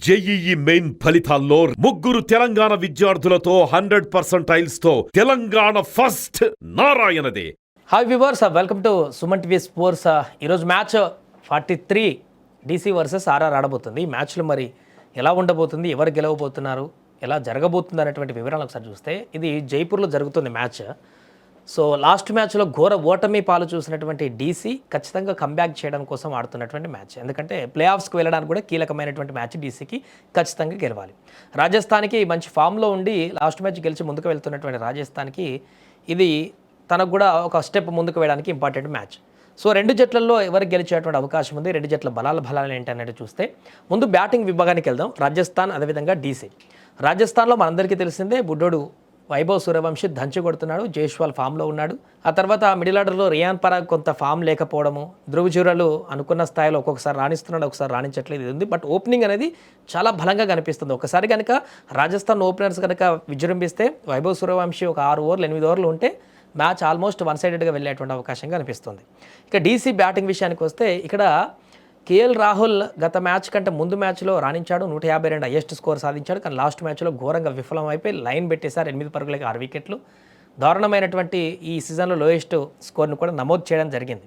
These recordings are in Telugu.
జేఈఈ మెయిన్ ఫలితాల్లో ముగ్గురు తెలంగాణ విద్యార్థులతో 100% తెలంగాణ ఫస్ట్ నారాయణదే. Hi viewers, welcome to Suman TV sports. ఈరోజు మ్యాచ్ 43 DC వర్సెస్ ఆర్ఆర్ ఆడబోతుంది. ఈ మ్యాచ్లో మరి ఎలా ఉండబోతుంది, ఎవరు గెలవబోతున్నారు, ఎలా జరగబోతుంది అనేటువంటి వివరాలు ఒకసారి చూస్తే, ఇది జైపూర్లో జరుగుతుంది మ్యాచ్. సో లాస్ట్ మ్యాచ్లో ఘోర ఓటమి పాలు చూసినటువంటి DC ఖచ్చితంగా కంబ్యాక్ చేయడం కోసం ఆడుతున్నటువంటి మ్యాచ్. ఎందుకంటే ప్లే ఆఫ్స్కి వెళ్ళడానికి కూడా కీలకమైనటువంటి మ్యాచ్. DCకి ఖచ్చితంగా గెలవాలి. రాజస్థాన్కి మంచి ఫామ్లో ఉండి లాస్ట్ మ్యాచ్ గెలిచి ముందుకు వెళ్తున్నటువంటి రాజస్థాన్కి ఇది తనకు కూడా ఒక స్టెప్ ముందుకు వేయడానికి ఇంపార్టెంట్ మ్యాచ్. సో రెండు జట్లలో ఎవరికి గెలిచేటువంటి అవకాశం ఉంది, రెండు జట్ల బలాలు ఏంటి అనేది చూస్తే ముందు బ్యాటింగ్ విభాగానికి వెళ్దాం. రాజస్థాన్ అదేవిధంగా DC. రాజస్థాన్లో మనందరికీ తెలిసిందే, బుడ్డోడు వైభవ్ సూర్యవంశీ దంచి కొడుతున్నాడు, జైస్వాల్ ఫామ్లో ఉన్నాడు. ఆ తర్వాత మిడిల్ ఆర్డర్లో రియాన్ పరాగ్ కొంత ఫామ్ లేకపోవడము, ధ్రువ్ జురాలు అనుకున్న స్థాయిలో ఒక్కొక్కసారి రాణిస్తున్నాడు, ఒకసారి రాణించట్లేదు, ఇది ఉంది. బట్ ఓపెనింగ్ అనేది చాలా బలంగా కనిపిస్తుంది. ఒకసారి కనుక రాజస్థాన్ ఓపెనర్స్ కనుక విజృంభిస్తే వైభవ్ సూర్యవంశీ ఒక 6 ఓవర్లు 8 ఓవర్లు ఉంటే మ్యాచ్ ఆల్మోస్ట్ వన్ సైడెడ్గా వెళ్ళేటువంటి అవకాశం కనిపిస్తుంది. ఇక DC బ్యాటింగ్ విషయానికి వస్తే ఇక్కడ KL రాహుల్ గత మ్యాచ్ కంటే ముందు మ్యాచ్లో రాణించాడు, 152 హైయెస్ట్ స్కోర్ సాధించాడు. కానీ లాస్ట్ మ్యాచ్లో ఘోరంగా విఫలం అయిపోయి లైన్ పెట్టేశారు. 8 పరుగులకి 6 వికెట్లు. దారుణమైనటువంటి ఈ సీజన్లో లోయెస్ట్ స్కోర్ను కూడా నమోదు చేయడం జరిగింది.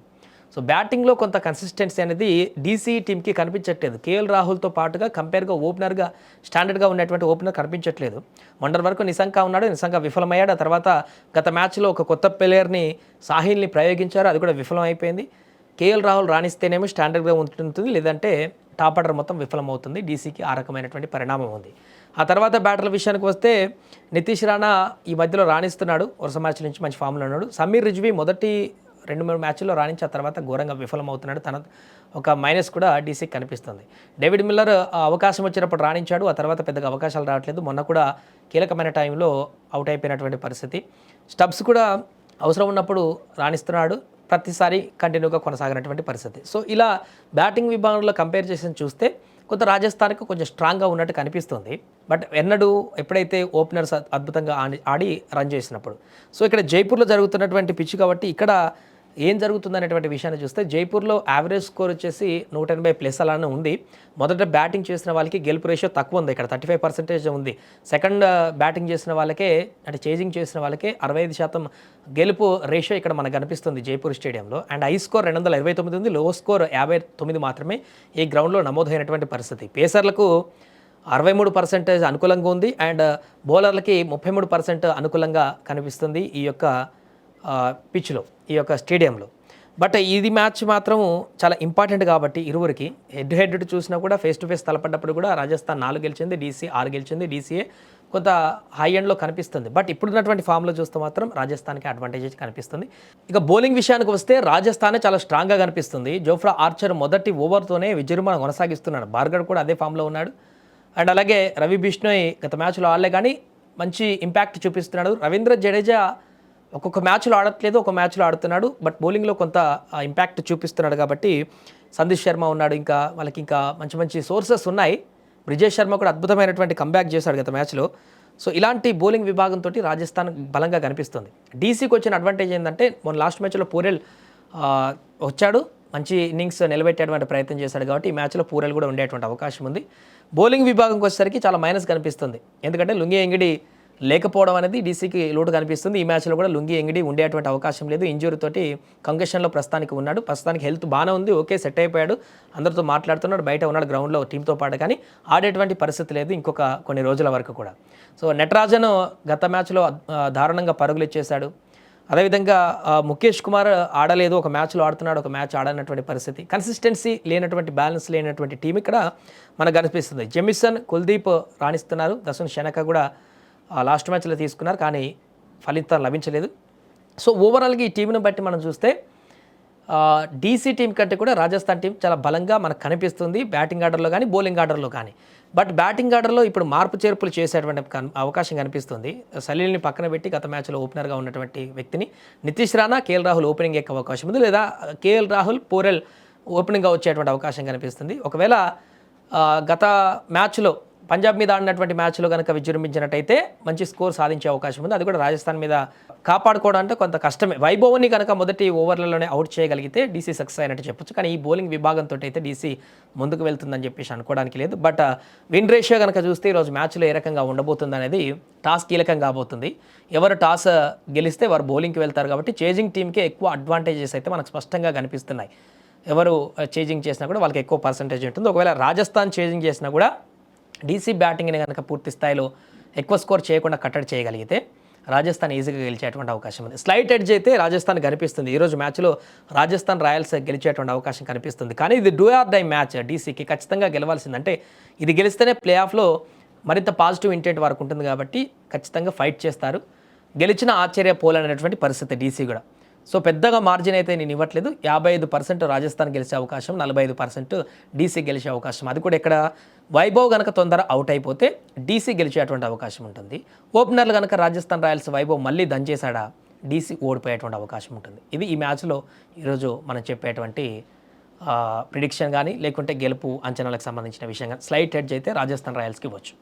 సో బ్యాటింగ్లో కొంత కన్సిస్టెన్సీ అనేది DC టీంకి కనిపించట్లేదు. KL రాహుల్తో పాటుగా కంపేర్గా ఓపెనర్గా స్టాండర్డ్గా ఉన్నటువంటి ఓపెనర్ కనిపించట్లేదు. మొన్నటి వరకు నిశంక ఉన్నాడు, నిశంక విఫలమయ్యాడు. ఆ తర్వాత గత మ్యాచ్లో ఒక కొత్త ప్లేయర్ని సాహిల్ని ప్రయోగించారు, అది కూడా విఫలం అయిపోయింది. KL రాహుల్ రాణిస్తేనేమో స్టాండర్డ్గా ఉంటుంది, లేదంటే టాప్ ఆర్డర్ మొత్తం విఫలమవుతుంది. DCకి ఆ రకమైనటువంటి పరిణామం ఉంది. ఆ తర్వాత బ్యాటర్ల విషయానికి వస్తే నితీష్ రాణా ఈ మధ్యలో రాణిస్తున్నాడు, వరుస మ్యాచ్ల నుంచి మంచి ఫామ్లో ఉన్నాడు. సమీర్ రిజ్వీ మొదటి 2-3 మ్యాచ్ల్లో రాణించి ఆ తర్వాత ఘోరంగా విఫలమవుతున్నాడు. తన ఒక మైనస్ కూడా DCకి కనిపిస్తుంది. డేవిడ్ మిల్లర్ అవకాశం వచ్చినప్పుడు రాణించాడు, ఆ తర్వాత పెద్దగా అవకాశాలు రావట్లేదు. మొన్న కూడా కీలకమైన టైంలో అవుట్ అయిపోయినటువంటి పరిస్థితి. స్టబ్స్ కూడా అవసరం ఉన్నప్పుడు రాణిస్తున్నాడు, ప్రతిసారి కంటిన్యూగా కొనసాగినటువంటి పరిస్థితి. సో ఇలా బ్యాటింగ్ విభాగంలో కంపేర్ చేసి చూస్తే కొంత రాజస్థాన్కి కొంచెం స్ట్రాంగ్గా ఉన్నట్టు కనిపిస్తుంది. బట్ ఎప్పుడైతే ఓపెనర్స్ అద్భుతంగా ఆడి రన్ చేసినప్పుడు. సో ఇక్కడ జైపూర్లో జరుగుతున్నటువంటి పిచ్ కాబట్టి ఇక్కడ ఏం జరుగుతుందనేటువంటి విషయాన్ని చూస్తే జైపూర్లో యావరేజ్ స్కోర్ వచ్చేసి 180+ అలానే ఉంది. మొదట బ్యాటింగ్ చేసిన వాళ్ళకి గెలుపు రేషియో తక్కువ ఉంది, ఇక్కడ 35% ఉంది. సెకండ్ బ్యాటింగ్ చేసిన వాళ్ళకే, అంటే చేజింగ్ చేసిన వాళ్ళకే 65% గెలుపు రేషియో ఇక్కడ మనకు కనిపిస్తుంది జైపూర్ స్టేడియంలో. అండ్ హై స్కోర్ 229 ఉంది, లో స్కోర్ 59 మాత్రమే ఈ గ్రౌండ్లో నమోదైనటువంటి పరిస్థితి. పేసర్లకు 63% అనుకూలంగా ఉంది, అండ్ బౌలర్లకి 33% అనుకూలంగా కనిపిస్తుంది ఈ యొక్క పిచ్లో, ఈ యొక్క స్టేడియంలో. బట్ ఇది మ్యాచ్ మాత్రం చాలా ఇంపార్టెంట్ కాబట్టి ఇరువురికి హెడ్ చూసినా కూడా ఫేస్ టు ఫేస్ తలపడ్డప్పుడు కూడా రాజస్థాన్ 4 గెలిచింది, DC 6 గెలిచింది. DCఏ కొంత హై ఎండ్లో కనిపిస్తుంది. బట్ ఇప్పుడున్నటువంటి ఫామ్లో చూస్తే మాత్రం రాజస్థాన్కి అడ్వాంటేజ్ కనిపిస్తుంది. ఇక బౌలింగ్ విషయానికి వస్తే రాజస్థానే చాలా స్ట్రాంగ్గా కనిపిస్తుంది. జోఫ్రా ఆర్చర్ మొదటి ఓవర్తోనే విజృంభణ కొనసాగిస్తున్నాడు. బార్గర్ కూడా అదే ఫామ్లో ఉన్నాడు. అండ్ అలాగే రవి బిష్ణోయ్ గత మ్యాచ్లో ఆడలే కానీ మంచి ఇంపాక్ట్ చూపిస్తున్నాడు. రవీంద్ర జడేజా ఒక్కొక్క మ్యాచ్లో ఆడట్లేదు, ఒక మ్యాచ్లో ఆడుతున్నాడు. బట్ బౌలింగ్లో కొంత ఇంపాక్ట్ చూపిస్తున్నాడు కాబట్టి సందీప్ శర్మ ఉన్నాడు, ఇంకా వాళ్ళకి ఇంకా మంచి సోర్సెస్ ఉన్నాయి. బ్రిజేష్ శర్మ కూడా అద్భుతమైనటువంటి కంబ్యాక్ చేశాడు గత మ్యాచ్లో. సో ఇలాంటి బౌలింగ్ విభాగంతో రాజస్థాన్ బలంగా కనిపిస్తుంది. DCకి వచ్చిన అడ్వాంటేజ్ ఏంటంటే మొన్న లాస్ట్ మ్యాచ్లో పూరెల్ వచ్చాడు, మంచి ఇన్నింగ్స్ నిలబెట్టేటువంటి ప్రయత్నం చేశాడు కాబట్టి ఈ మ్యాచ్లో పూరెల్ కూడా ఉండేటువంటి అవకాశం ఉంది. బౌలింగ్ విభాగంకి వచ్చేసరికి చాలా మైనస్ కనిపిస్తుంది. ఎందుకంటే లుంగి ఎంగిడి లేకపోవడం అనేది DCకి లోటు కనిపిస్తుంది. ఈ మ్యాచ్లో కూడా లుంగి ఎంగిడి ఉండేటువంటి అవకాశం లేదు. ఇంజురీ తోటి కంకషన్లో ప్రస్తుతానికి ఉన్నాడు. ప్రస్తుతానికి హెల్త్ బాగానే ఉంది, ఓకే, సెట్ అయిపోయాడు, అందరితో మాట్లాడుతున్నాడు, బయట ఉన్నాడు గ్రౌండ్లో టీంతో పాటు. కానీ ఆడేటువంటి పరిస్థితి లేదు ఇంకొక కొన్ని రోజుల వరకు కూడా. సో నటరాజన్ గత మ్యాచ్లో దారుణంగా పరుగులు ఇచ్చేశాడు. అదేవిధంగా ముఖేష్ కుమార్ ఆడలేదు, ఒక మ్యాచ్లో ఆడుతున్నాడు, ఒక మ్యాచ్ ఆడనటువంటి పరిస్థితి. కన్సిస్టెన్సీ లేనటువంటి, బ్యాలెన్స్ లేనటువంటి టీం ఇక్కడ మనకు కనిపిస్తుంది. జెమిసన్, కుల్దీప్ రాణిస్తున్నారు, దశన్ శనక కూడా లాస్ట్ మ్యాచ్లో తీసుకున్నారు కానీ ఫలితం లభించలేదు. సో ఓవరాల్గా ఈ టీంను బట్టి మనం చూస్తే DC టీం కంటే కూడా రాజస్థాన్ టీం చాలా బలంగా మనకు కనిపిస్తుంది, బ్యాటింగ్ ఆర్డర్లో కానీ బౌలింగ్ ఆర్డర్లో కానీ. బట్ బ్యాటింగ్ ఆర్డర్లో ఇప్పుడు మార్పు చేర్పులు చేసేటువంటి అవకాశం కనిపిస్తుంది. సలీల్ని పక్కన పెట్టి గత మ్యాచ్లో ఓపెనర్గా ఉన్నటువంటి వ్యక్తిని నితీష్ రాణా, KL రాహుల్ ఓపెనింగ్ ఎక్కే అవకాశం ఉంది, లేదా KL రాహుల్ పూరెల్ ఓపెనింగ్గా వచ్చేటువంటి అవకాశం కనిపిస్తుంది. ఒకవేళ గత మ్యాచ్లో పంజాబ్ మీద ఆడినటువంటి మ్యాచ్లో కనుక విజృంభించినట్టయితే మంచి స్కోర్ సాధించే అవకాశం ఉంది. అది కూడా రాజస్థాన్ మీద కాపాడుకోవడం అంటే కొంత కష్టమే. వైభవ్ని కనుక మొదటి ఓవర్లలోనే అవుట్ చేయగలిగితే డీసీ సక్సెస్ అయినట్టు చెప్పొచ్చు. కానీ ఈ బౌలింగ్ విభాగంతో అయితే డీసీ ముందుకు వెళ్తుందని చెప్పేసి అనుకోవడానికి లేదు. బట్ విన్ రేషియో కనుక చూస్తే ఈరోజు మ్యాచ్లో ఏ రకంగా ఉండబోతుంది అనేది టాస్ కీలకం కాబోతుంది. ఎవరు టాస్ గెలిస్తే వారు బౌలింగ్కి వెళ్తారు కాబట్టి చేజింగ్ టీంకే ఎక్కువ అడ్వాంటేజెస్ అయితే మనకు స్పష్టంగా కనిపిస్తున్నాయి. ఎవరు చేజింగ్ చేసినా కూడా వాళ్ళకి ఎక్కువ పర్సంటేజ్ ఉంటుంది. ఒకవేళ రాజస్థాన్ చేజింగ్ చేసినా కూడా డీసీ బ్యాటింగ్ని కనుక పూర్తి స్థాయిలో ఎక్కువ స్కోర్ చేయకుండా కట్టడి చేయగలిగితే రాజస్థాన్ ఈజీగా గెలిచేటువంటి అవకాశం ఉంది. స్లైట్ ఎడ్జ్ అయితే రాజస్థాన్ కనిపిస్తుంది. ఈరోజు మ్యాచ్లో రాజస్థాన్ రాయల్స్ గెలిచేటువంటి అవకాశం కనిపిస్తుంది. కానీ ఇది డూ ఆర్ డై మ్యాచ్. డీసీకి ఖచ్చితంగా గెలవాల్సింది. అంటే ఇది గెలిస్తేనే ప్లే ఆఫ్లో మరింత పాజిటివ్ ఇంటెంట్ వరకు ఉంటుంది కాబట్టి ఖచ్చితంగా ఫైట్ చేస్తారు. గెలిచిన ఆశ్చర్యపోలేనటువంటి పరిస్థితి డీసీ కూడా. సో పెద్దగా మార్జిన్ అయితే నేను ఇవ్వట్లేదు. 55% రాజస్థాన్ గెలిచే అవకాశం, 45% డీసీ గెలిచే అవకాశం. అది కూడా ఇక్కడ వైభవ్ కనుక తొందర అవుట్ అయిపోతే డీసీ గెలిచేటువంటి అవకాశం ఉంటుంది. ఓపెనర్లు కనుక రాజస్థాన్ రాయల్స్ వైభవ్ మళ్ళీ దంచేశాడా డీసీ ఓడిపోయేటువంటి అవకాశం ఉంటుంది. ఇది ఈ మ్యాచ్లో ఈరోజు మనం చెప్పేటువంటి ప్రిడిక్షన్ కానీ లేకుంటే గెలుపు అంచనాలకు సంబంధించిన విషయం కానీ స్లైట్ హెడ్జ్ అయితే రాజస్థాన్ రాయల్స్కి ఇవ్వచ్చు.